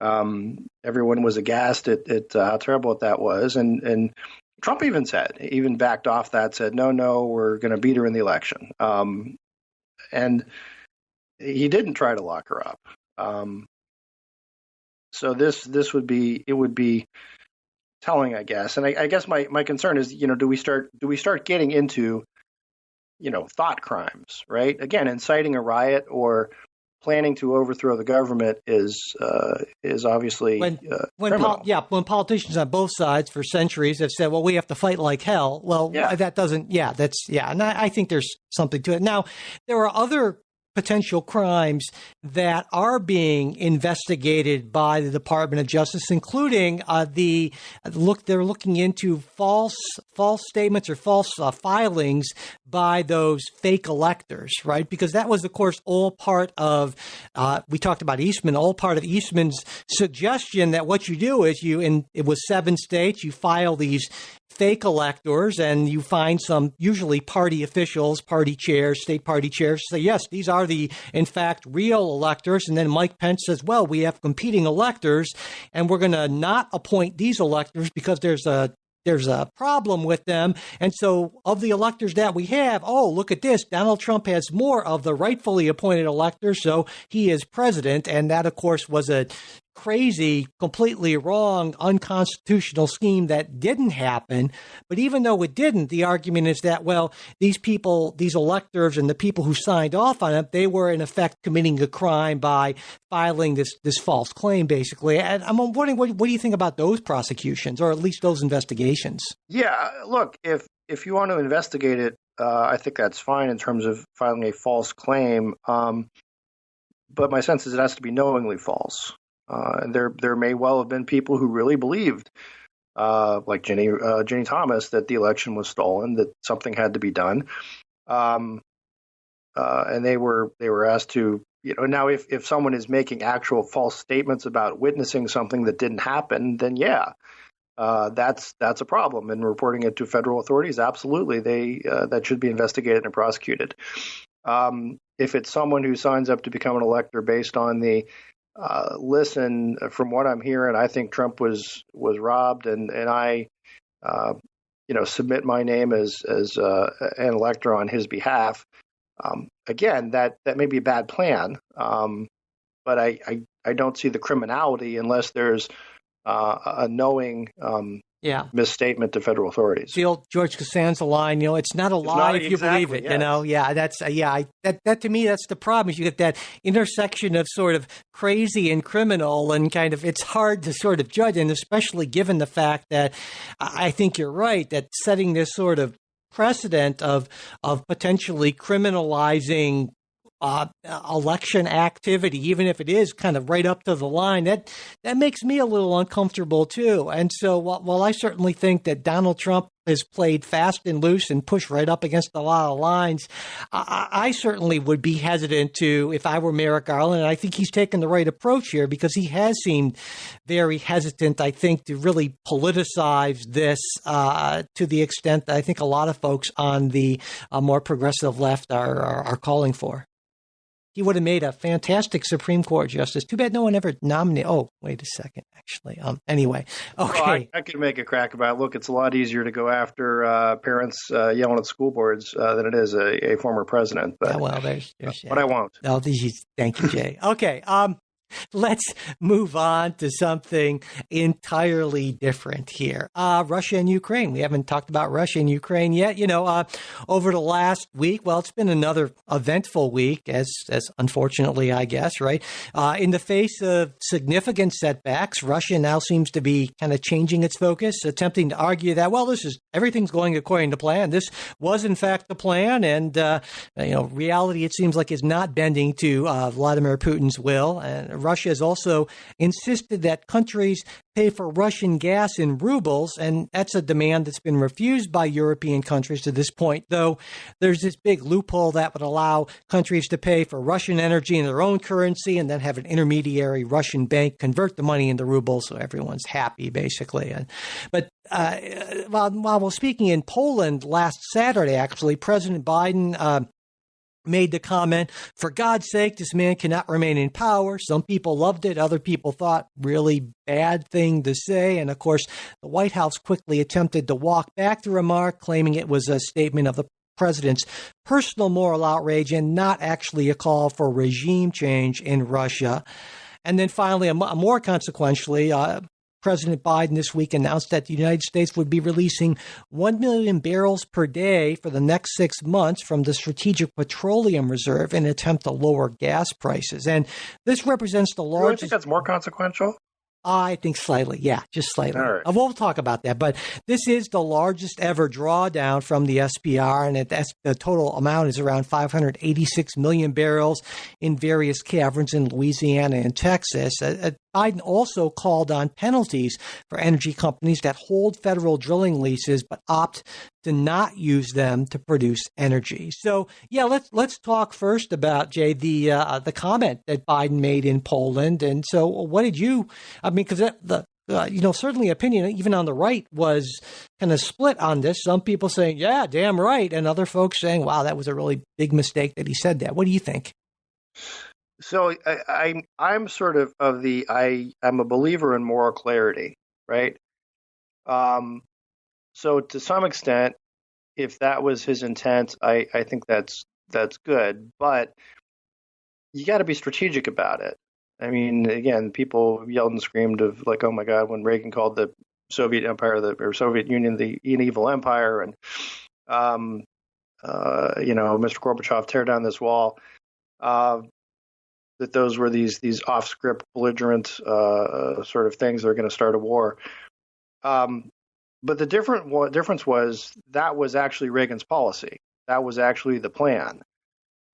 Everyone was aghast at how terrible that was, and Trump even backed off that, said, no, we're going to beat her in the election. And he didn't try to lock her up. So this would be telling, I guess. And I guess my concern is, do we start getting into, thought crimes, right? Again, inciting a riot or planning to overthrow the government is obviously criminal. When politicians on both sides for centuries have said, well, we have to fight like hell. Well, that doesn't, and I think there's something to it. Now, there are other potential crimes that are being investigated by the Department of Justice, including they're looking into false statements or false filings by those fake electors, right? Because that was, of course, all part of, we talked about Eastman, all part of Eastman's suggestion that what you do is it was 7 states, you file these fake electors, and you find some, usually party officials, party chairs, state party chairs, say, yes, these are in fact, real electors. And then Mike Pence says, well, we have competing electors, and we're going to not appoint these electors because there's a problem with them. And so of the electors that we have, oh, look at this, Donald Trump has more of the rightfully appointed electors, so he is president. And that, of course, was a crazy, completely wrong, unconstitutional scheme that didn't happen. But even though it didn't, the argument is that, well, these people, these electors and the people who signed off on it, they were in effect committing a crime by filing this false claim, basically. And I'm wondering, what do you think about those prosecutions, or at least those investigations? Yeah, look, if you want to investigate it, I think that's fine in terms of filing a false claim. But my sense is it has to be knowingly false. There may well have been people who really believed, like Jenny Thomas, that the election was stolen, that something had to be done, and they were asked to, Now, if someone is making actual false statements about witnessing something that didn't happen, then that's a problem, and reporting it to federal authorities, absolutely, that should be investigated and prosecuted. If it's someone who signs up to become an elector based on the listen, from what I'm hearing, I think Trump was robbed, and I, submit my name as an elector on his behalf. Again, that may be a bad plan, but I don't see the criminality unless there's a knowing misstatement to federal authorities. The old George Costanza line, it's not a lie if you believe it. Yes. That to me, that's the problem. Is you get that intersection of sort of crazy and criminal, and kind of it's hard to sort of judge, and especially given the fact that I think you're right that setting this sort of precedent of potentially criminalizing election activity, even if it is kind of right up to the line, that makes me a little uncomfortable too. And so while I certainly think that Donald Trump has played fast and loose and pushed right up against a lot of lines, I certainly would be hesitant to, if I were Merrick Garland, and I think he's taken the right approach here, because he has seemed very hesitant, I think, to really politicize this to the extent that I think a lot of folks on the more progressive left are calling for. He would have made a fantastic Supreme Court justice. Too bad no one ever nominated. Oh, wait a second, actually. Anyway, okay. Well, I could make a crack about it. Look, it's a lot easier to go after parents yelling at school boards than it is a former president. But, but I won't. Oh, thank you, Jay. Okay. Let's move on to something entirely different here. Russia and Ukraine. We haven't talked about Russia and Ukraine yet. Over the last week, well, it's been another eventful week, as unfortunately, I guess, right? In the face of significant setbacks, Russia now seems to be kind of changing its focus, attempting to argue that, well, everything's going according to plan. This was, in fact, the plan. And, reality, it seems like, is not bending to Vladimir Putin's will. And Russia has also insisted that countries pay for Russian gas in rubles, and that's a demand that's been refused by European countries to this point, though there's this big loophole that would allow countries to pay for Russian energy in their own currency and then have an intermediary Russian bank convert the money into rubles, so everyone's happy, basically. But while speaking in Poland last Saturday, actually, President Biden made the comment, for God's sake, this man cannot remain in power. Some people loved it. Other people thought really bad thing to say. And of course, the White House quickly attempted to walk back the remark, claiming it was a statement of the president's personal moral outrage and not actually a call for regime change in Russia. And then finally, more consequentially, President Biden this week announced that the United States would be releasing 1 million barrels per day for the next 6 months from the Strategic Petroleum Reserve in an attempt to lower gas prices. And this represents the largest... You think that's more consequential? I think slightly. Yeah, just slightly. All right. We'll talk about that. But this is the largest ever drawdown from the SPR, and the total amount is around 586 million barrels in various caverns in Louisiana and Texas. Biden also called on penalties for energy companies that hold federal drilling leases but opt to not use them to produce energy. So, yeah, let's talk first about, Jay, the comment that Biden made in Poland. And so, what did you? I mean, because certainly opinion even on the right was kind of split on this. Some people saying, "Yeah, damn right," and other folks saying, "Wow, that was a really big mistake that he said that." What do you think? So I'm sort of I'm a believer in moral clarity, right? So to some extent, if that was his intent, I think that's good, but you got to be strategic about it. I mean, again, people yelled and screamed of like, "Oh my God," when Reagan called the Soviet Empire or Soviet Union an evil empire, and Mr. Gorbachev, tear down this wall. That those were these off-script, belligerent sort of things that are going to start a war. But the difference was that was actually Reagan's policy. That was actually the plan.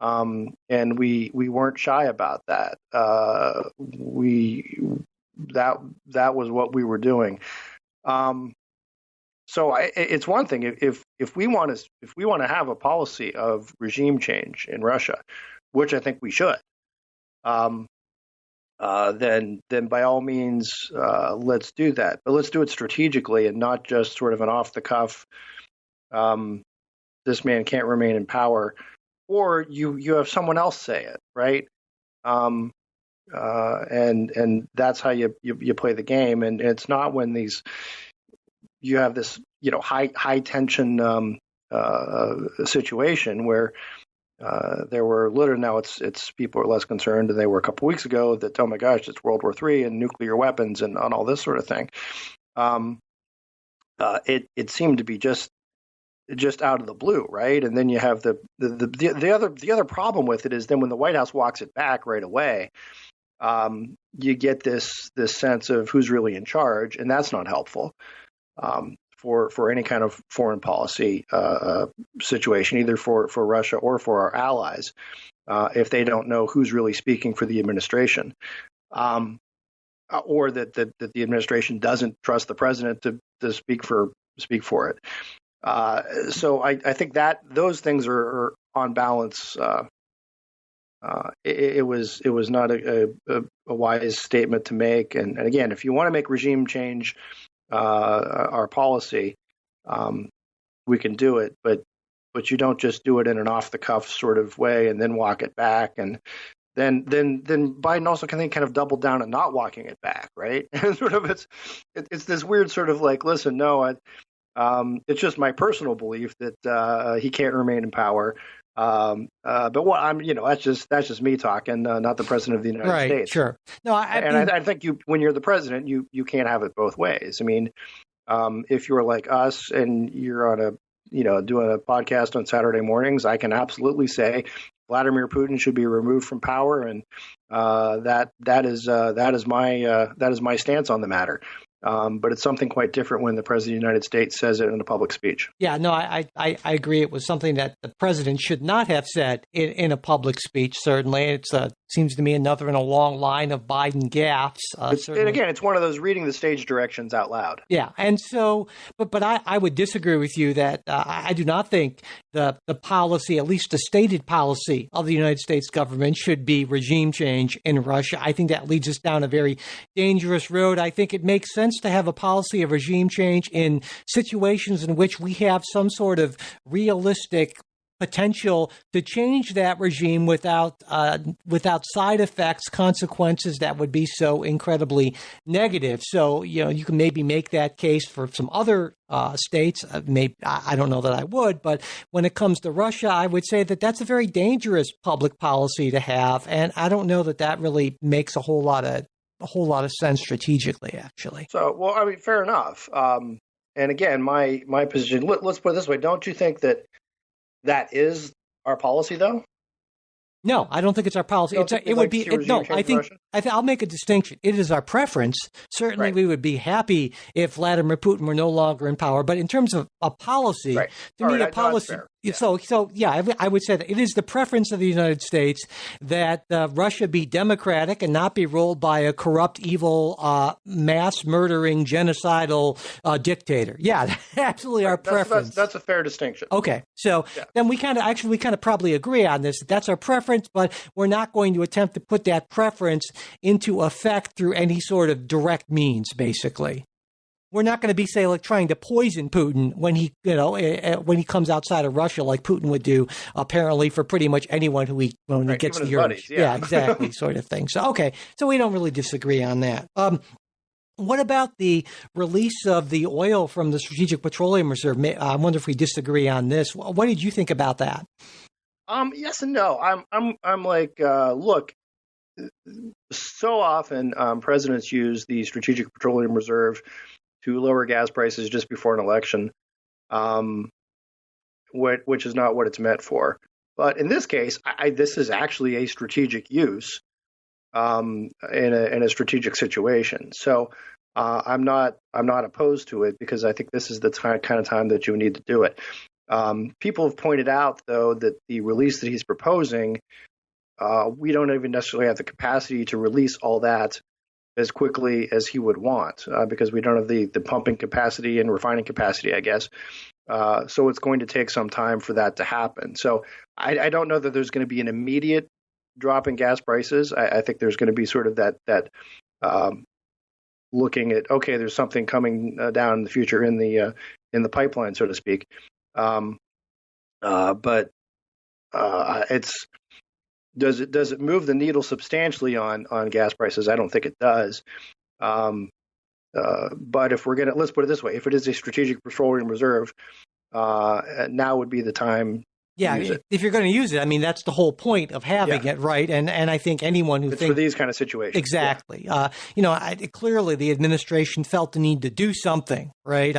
And we weren't shy about that. That was what we were doing. So it's one thing if we want to have a policy of regime change in Russia, which I think we should. Then by all means, let's do that. But let's do it strategically and not just sort of an off the cuff. This man can't remain in power, or you have someone else say it, right? And that's how you play the game. And it's not when you have this high tension situation where. There were literally now it's people are less concerned than they were a couple weeks ago that, oh my gosh, it's World War III and nuclear weapons and on all this sort of thing. It seemed to be just out of the blue, right? And then you have the other problem with it is then when the White House walks it back right away, you get this sense of who's really in charge, and that's not helpful. For any kind of foreign policy situation, either for Russia or for our allies, if they don't know who's really speaking for the administration, or that the administration doesn't trust the president to speak for it. So I think that those things are on balance. It was not a wise statement to make. And again, if you want to make regime change. Our policy, we can do it, but you don't just do it in an off the cuff sort of way and then walk it back. And then Biden also kind of doubled down on not walking it back, right? And sort of it's this weird sort of like, listen, no, it's just my personal belief that he can't remain in power. But what that's just me talking, not the president of the United States. Right, sure. No, I think when you're the president, you can't have it both ways. I mean, if you're like us and you're on doing a podcast on Saturday mornings, I can absolutely say Vladimir Putin should be removed from power, and that is my stance on the matter. But it's something quite different when the president of the United States says it in a public speech. Yeah, no, I agree. It was something that the president should not have said in a public speech, certainly. It seems to me another in a long line of Biden gaffes. And again, it's one of those reading the stage directions out loud. Yeah, and so, but I would disagree with you that I do not think the policy, at least the stated policy of the United States government, should be regime change in Russia. I think that leads us down a very dangerous road. I think it makes sense to have a policy of regime change in situations in which we have some sort of realistic potential to change that regime without side effects, consequences that would be so incredibly negative. So, you can maybe make that case for some other states. Maybe I don't know that I would, but when it comes to Russia, I would say that that's a very dangerous public policy to have, and I don't know that that really makes a whole lot of sense strategically, actually. So, well, I mean, fair enough. And again, my position. Let's put it this way: don't you think that is our policy, though? No, I don't think it's our policy. It would be no. I think I'll make a distinction. It is our preference. Certainly, Right. we would be happy if Vladimir Putin were no longer in power. But in terms of a policy, Right. to All me, right, a policy. yeah. So yeah, I would say that it is the preference of the United States that Russia be democratic and not be ruled by a corrupt, evil, mass murdering, genocidal dictator. Yeah, absolutely our preference. That's a fair distinction. Okay, so then we kind of probably agree on this. That's our preference, but we're not going to attempt to put that preference into effect through any sort of direct means, basically. We're not going to be, say, like trying to poison Putin when he comes outside of Russia, like Putin would do, apparently, for pretty much anyone when he gets even his Europe. buddies, yeah. Exactly, sort of thing. So, okay, so we don't really disagree on that. What about the release of the oil from the Strategic Petroleum Reserve? I wonder if we disagree on this. What did you think about that? Yes and no. I'm like, look, so often presidents use the Strategic Petroleum Reserve to lower gas prices just before an election, which is not what it's meant for. But in this case, this is actually a strategic use in a strategic situation. So I'm not opposed to it because I think this is the kind of time that you need to do it. People have pointed out, though, that the release that he's proposing, we don't even necessarily have the capacity to release all that as quickly as he would want because we don't have the pumping capacity and refining capacity, I guess. So it's going to take some time for that to happen. So I don't know that there's going to be an immediate drop in gas prices. I think there's going to be sort of that looking at, okay, there's something coming down in the future in the pipeline, so to speak. But it's does it move the needle substantially on gas prices? I don't think it does. But if we're let's put it this way: if it is a strategic petroleum reserve, now would be the time. Yeah, if you're going to use it, I mean, that's the whole point of having it, right? And I think anyone who thinks for these kind of situations, exactly. Yeah. Clearly the administration felt the need to do something, right?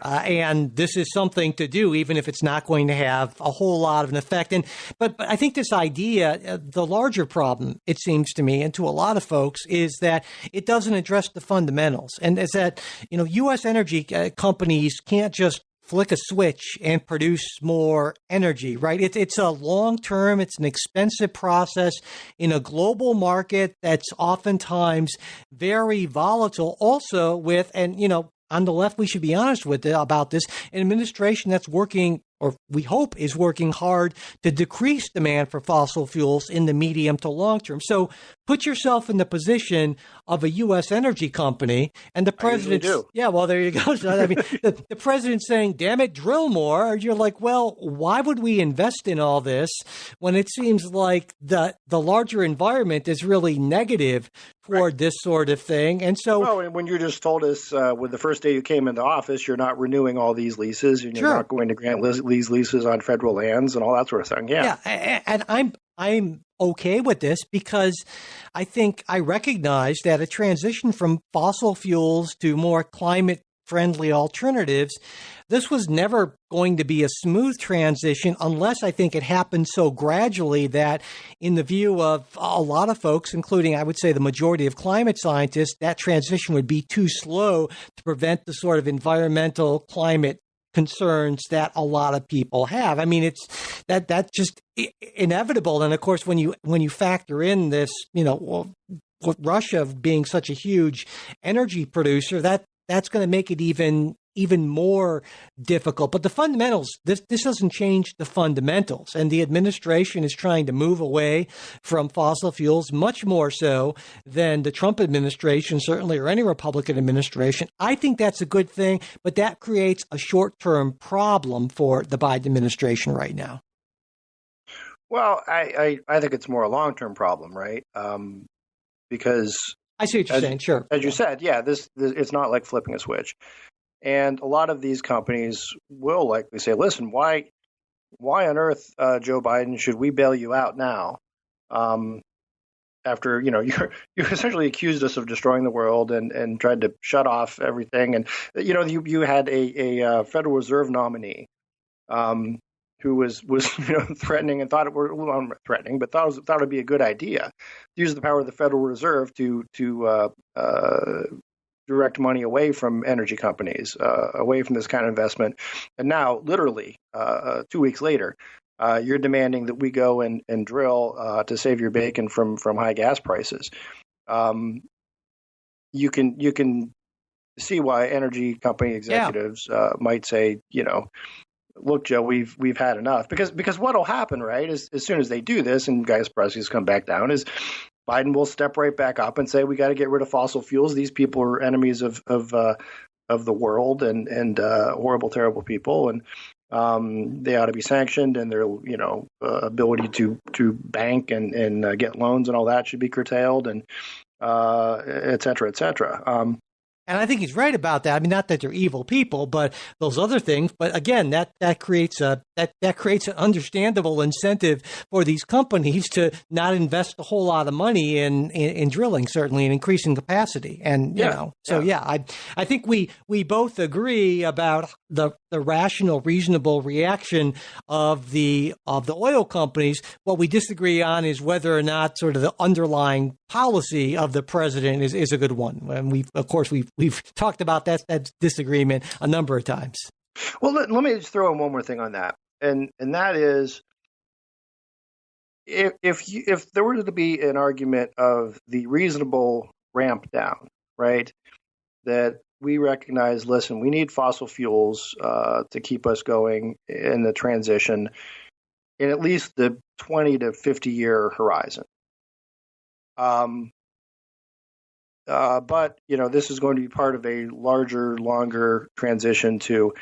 And this is something to do, even if it's not going to have a whole lot of an effect. But I think this idea, the larger problem, it seems to me, and to a lot of folks, is that it doesn't address the fundamentals, and is that U.S. energy companies can't just flick a switch and produce more energy, right? It's a long-term, it's an expensive process in a global market that's oftentimes very volatile. Also with, and on the left, we should be honest about this, an administration that's working, or we hope is working hard to decrease demand for fossil fuels in the medium to long term. So put yourself in the position of a U.S. energy company, and the president. Yeah, well, there you go. So, I mean, the president's saying, "Damn it, drill more." You're like, well, why would we invest in all this when it seems like the larger environment is really negative toward this sort of thing? And so, well, when you just told us when the first day you came into office, you're not renewing all these leases, and you're not going to grant these leases on federal lands and all that sort of thing. Yeah, and I'm okay with this because I think I recognize that a transition from fossil fuels to more climate-friendly alternatives, this was never going to be a smooth transition unless I think it happened so gradually that in the view of a lot of folks, including I would say the majority of climate scientists, that transition would be too slow to prevent the sort of environmental climate concerns that a lot of people have. I mean, it's that's just inevitable. And of course, when you factor in this, with Russia being such a huge energy producer, that's going to make it even more difficult. But the fundamentals, this doesn't change the fundamentals. And the administration is trying to move away from fossil fuels much more so than the Trump administration, certainly, or any Republican administration. I think that's a good thing, but that creates a short-term problem for the Biden administration right now. Well, I think it's more a long-term problem, right? Because I see what you're saying. Sure. as you said, yeah, this it's not like flipping a switch. And a lot of these companies will likely say, listen, why on earth, Joe Biden, should we bail you out now? Um, After you essentially accused us of destroying the world and tried to shut off everything, and you had a Federal Reserve nominee um, who was threatening and thought it were well, not threatening, but thought it'd be a good idea to use the power of the Federal Reserve to direct money away from energy companies, away from this kind of investment. And now, literally, 2 weeks later, you're demanding that we go and drill to save your bacon from high gas prices. You can see why energy company executives might say, look, Joe, we've had enough, because what'll happen, right, is as soon as they do this and gas prices come back down, is Biden will step right back up and say we got to get rid of fossil fuels. These people are enemies of the world and horrible, terrible people, and they ought to be sanctioned, and their ability to bank and get loans and all that should be curtailed, and et cetera, et cetera. And I think he's right about that. I mean, not that they're evil people, but those other things. But again, that creates that creates an understandable incentive for these companies to not invest a whole lot of money in drilling, certainly, and increasing capacity. And I think we both agree about the rational, reasonable reaction of the oil companies. What we disagree on is whether or not sort of the underlying policy of the president is a good one. And we've talked about that disagreement a number of times. Well, let me just throw in one more thing on that, and that is, if there were to be an argument of the reasonable ramp down, right, that we recognize, listen, we need fossil fuels to keep us going in the transition in at least the 20 to 50 year horizon. But this is going to be part of a larger, longer transition to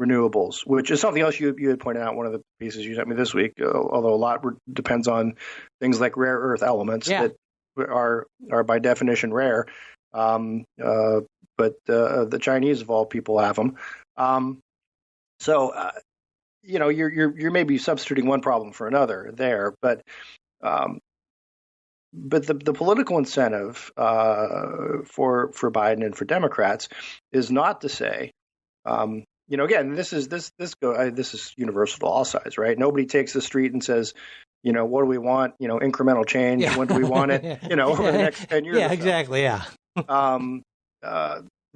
renewables, which is something else you had pointed out in one of the pieces you sent me this week. Although a lot depends on things like rare earth elements that are by definition rare, but the Chinese of all people have them. So you're maybe substituting one problem for another there, but the political incentive for Biden and for Democrats is not to say, again, this is universal to all sides, right? Nobody takes the street and says, what do we want? Incremental change. Yeah. When do we want it? Over the next 10 years. Yeah, exactly. Yeah.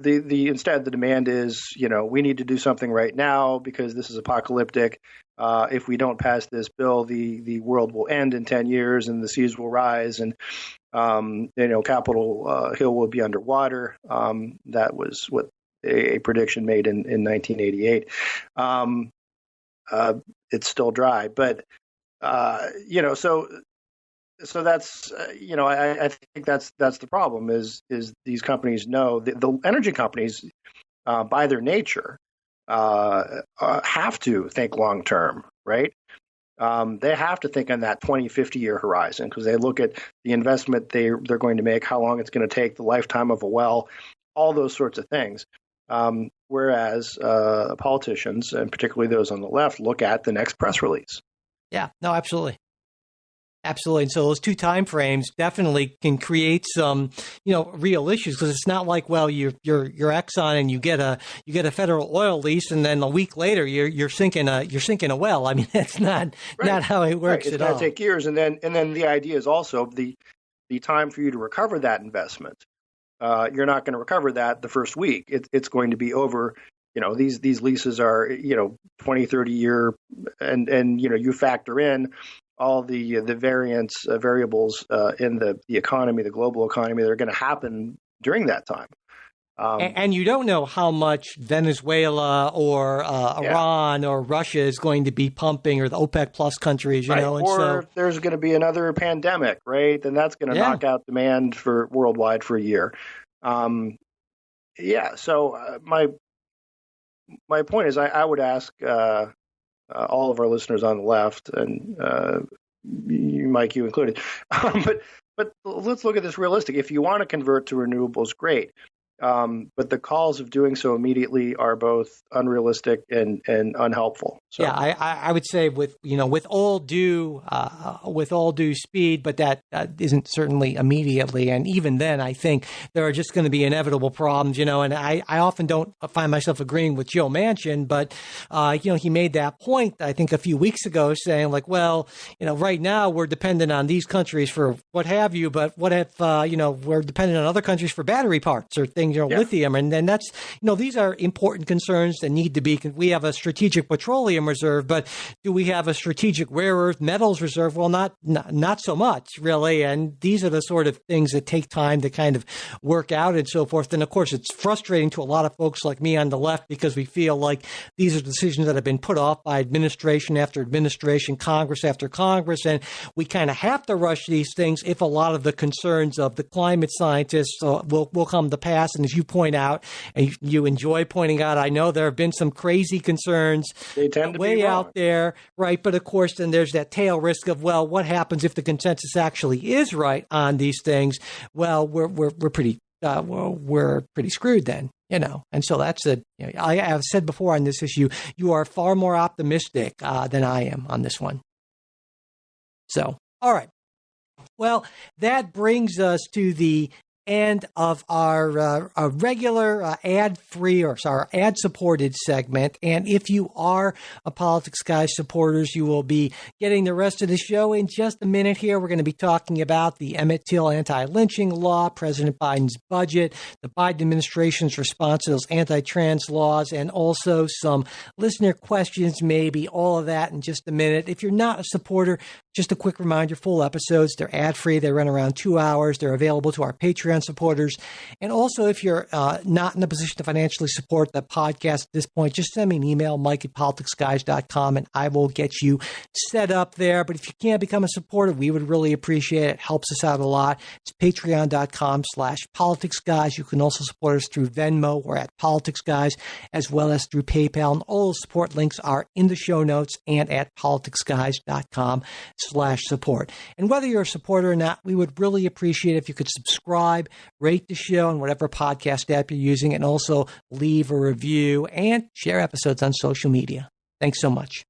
Instead the demand is, we need to do something right now because this is apocalyptic. If we don't pass this bill, the world will end in 10 years and the seas will rise and, Capitol Hill will be underwater. That was what a prediction made in 1988. It's still dry, but, so that's, I think that's the problem is these companies know the energy companies, by their nature, have to think long term, right? They have to think on that 20, 50 year horizon because they look at the investment they're going to make, how long it's going to take, the lifetime of a well, all those sorts of things. Whereas politicians, and particularly those on the left, look at the next press release. Yeah, no, absolutely. Absolutely. And so those two time frames definitely can create some, real issues because it's not like, well, you're Exxon and you get a federal oil lease and then a week later you're sinking a well. I mean, that's not how it works at all. It's going to take years, and then the idea is also the time for you to recover that investment. You're not going to recover that the first week. It's going to be over. These leases are 20, 30 year, and you factor in all the variables in the economy, the global economy that are going to happen during that time. And you don't know how much Venezuela or Iran or Russia is going to be pumping, or the OPEC plus countries, right. And or if there's going to be another pandemic, right? Then that's going to knock out demand for worldwide for a year. So my point is, I would ask all of our listeners on the left, and you, Mike, you included. But let's look at this realistic. If you want to convert to renewables, great. But the calls of doing so immediately are both unrealistic and unhelpful. So. Yeah, I would say with all due speed, but that isn't certainly immediately. And even then, I think there are just going to be inevitable problems. And I often don't find myself agreeing with Joe Manchin, but he made that point I think a few weeks ago, saying like, well, right now we're dependent on these countries for what have you, but what if we're dependent on other countries for battery parts or things. Lithium. And then that's, these are important concerns that need to be, we have a strategic petroleum reserve, but do we have a strategic rare earth metals reserve? Well, not so much really. And these are the sort of things that take time to kind of work out and so forth. And of course, it's frustrating to a lot of folks like me on the left because we feel like these are decisions that have been put off by administration after administration, Congress after Congress. And we kind of have to rush these things if a lot of the concerns of the climate scientists will come to pass. And as you point out, and you enjoy pointing out, I know there have been some crazy concerns they tend to way be out there, right? But of course, then there's that tail risk of, well, what happens if the consensus actually is right on these things? Well, we're pretty screwed then, And so that's I have said before on this issue, you are far more optimistic than I am on this one. So, all right. Well, that brings us to the end of our regular ad-free or ad-supported segment. And if you are a Politics Guys supporters, you will be getting the rest of the show in just a minute here. We're going to be talking about the Emmett Till anti-lynching law, President Biden's budget, the Biden administration's response to those anti-trans laws, and also some listener questions, maybe all of that in just a minute. If you're not a supporter, just a quick reminder, full episodes, they're ad-free. They run around 2 hours. They're available to our Patreon supporters. And also, if you're not in a position to financially support the podcast at this point, just send me an email, mike@politicsguys.com, and I will get you set up there. But if you can't become a supporter, we would really appreciate it. It helps us out a lot. It's patreon.com/politicsguys. You can also support us through Venmo or at politicsguys, as well as through PayPal. And all the support links are in the show notes and at politicsguys.com/support. And whether you're a supporter or not, we would really appreciate if you could subscribe, rate the show on whatever podcast app you're using, and also leave a review and share episodes on social media. Thanks so much.